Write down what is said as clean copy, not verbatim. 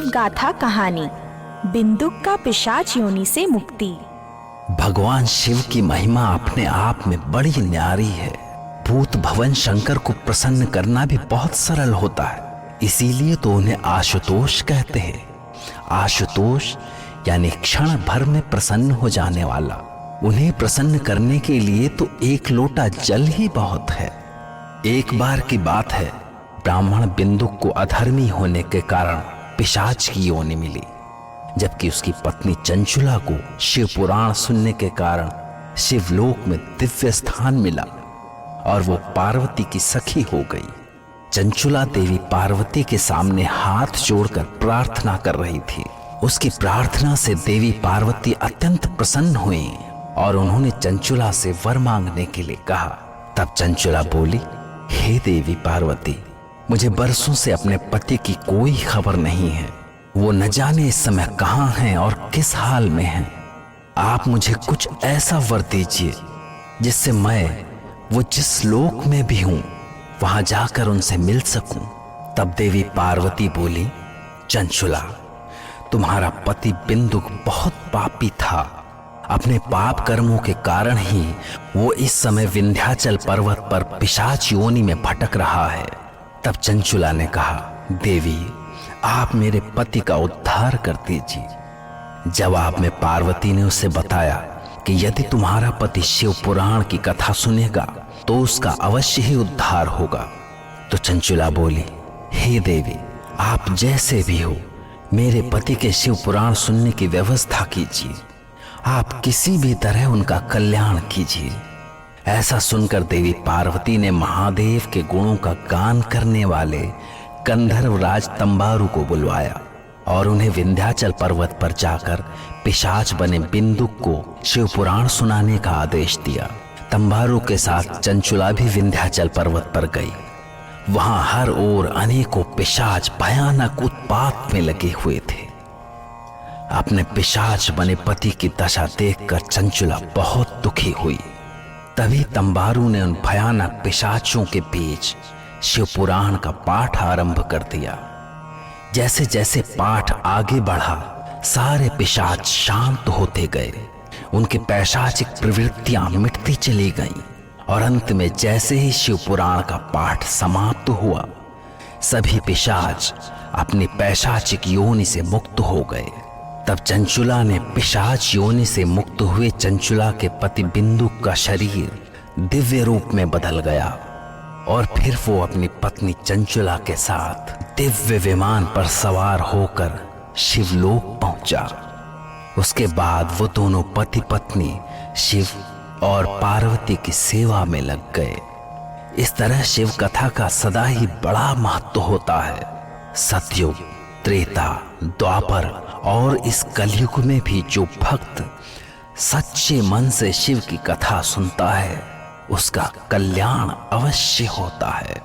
शिव गाथा कहानी, बिंदुक का पिशाच योनि से मुक्ति। भगवान शिव की महिमा अपने आप में बड़ी न्यारी है। भूत भवन शंकर को प्रसन्न करना भी बहुत सरल होता है, इसीलिए तो उन्हें आशुतोष कहते हैं। आशुतोष यानी क्षण भर में प्रसन्न हो जाने वाला। उन्हें प्रसन्न करने के लिए तो एक लोटा जल ही बहुत है। एक बार की बात है, ब्राह्मण बिंदुक को अधर्मी होने के कारण पिशाच की योनि मिली, जबकि उसकी पत्नी चंचुला को शिव पुराण सुनने के कारण शिवलोक में दिव्य स्थान मिला और वो पार्वती की सखी हो गई। चंचुला देवी पार्वती के सामने हाथ जोड़कर प्रार्थना कर रही थी। उसकी प्रार्थना से देवी पार्वती अत्यंत प्रसन्न हुई और उन्होंने चंचुला से वर मांगने के लिए कहा। तब चंचुला बोली, हे देवी पार्वती, मुझे बरसों से अपने पति की कोई खबर नहीं है। वो न जाने इस समय कहाँ हैं और किस हाल में हैं। आप मुझे कुछ ऐसा वर दीजिए जिससे मैं वो जिस लोक में भी हूं वहां जाकर उनसे मिल सकूं। तब देवी पार्वती बोली, चंचुला, तुम्हारा पति बिंदुक बहुत पापी था। अपने पाप कर्मों के कारण ही वो इस समय विंध्याचल पर्वत पर पिशाच योनि में भटक रहा है। तब चंचुला ने कहा, देवी, आप मेरे पति का उद्धार कर दीजिए। जवाब में पार्वती ने उसे बताया कि यदि तुम्हारा पति शिव पुराण की कथा सुनेगा तो उसका अवश्य ही उद्धार होगा। तो चंचुला बोली, हे देवी, आप जैसे भी हो मेरे पति के शिव पुराण सुनने की व्यवस्था कीजिए। आप किसी भी तरह उनका कल्याण कीजिए। ऐसा सुनकर देवी पार्वती ने महादेव के गुणों का गान करने वाले गंधर्व राज तंबारू को बुलवाया और उन्हें विंध्याचल पर्वत पर जाकर पिशाच बने बिंदुक को शिव पुराण सुनाने का आदेश दिया। तंबारू के साथ चंचुला भी विंध्याचल पर्वत पर गई। वहां हर ओर अनेकों पिशाच भयानक उत्पात में लगे हुए थे। अपने पिशाच बने पति की दशा देखकर चंचुला बहुत दुखी हुई। तभी तंबारू ने उन भयानक पिशाचों के बीच शिव पुराण का पाठ आरंभ कर दिया। जैसे जैसे पाठ आगे बढ़ा, सारे पिशाच शांत होते गए। उनकी पैशाचिक प्रवृत्तियां मिटती चली गईं और अंत में जैसे ही शिव पुराण का पाठ समाप्त हुआ, सभी पिशाच अपनी पैशाचिक योनि से मुक्त हो गए। तब चंचुला ने पिशाच योनि से मुक्त हुए चंचुला के पति बिंदुक का शरीर दिव्य रूप में बदल गया और फिर वो अपनी पत्नी चंचुला के साथ दिव्य विमान पर सवार होकर शिवलोक पहुंचा। उसके बाद वो दोनों पति पत्नी शिव और पार्वती की सेवा में लग गए। इस तरह शिव कथा का सदा ही बड़ा महत्व होता है। सतयुग, त्रेता, द्वापर और इस कलयुग में भी जो भक्त सच्चे मन से शिव की कथा सुनता है उसका कल्याण अवश्य होता है।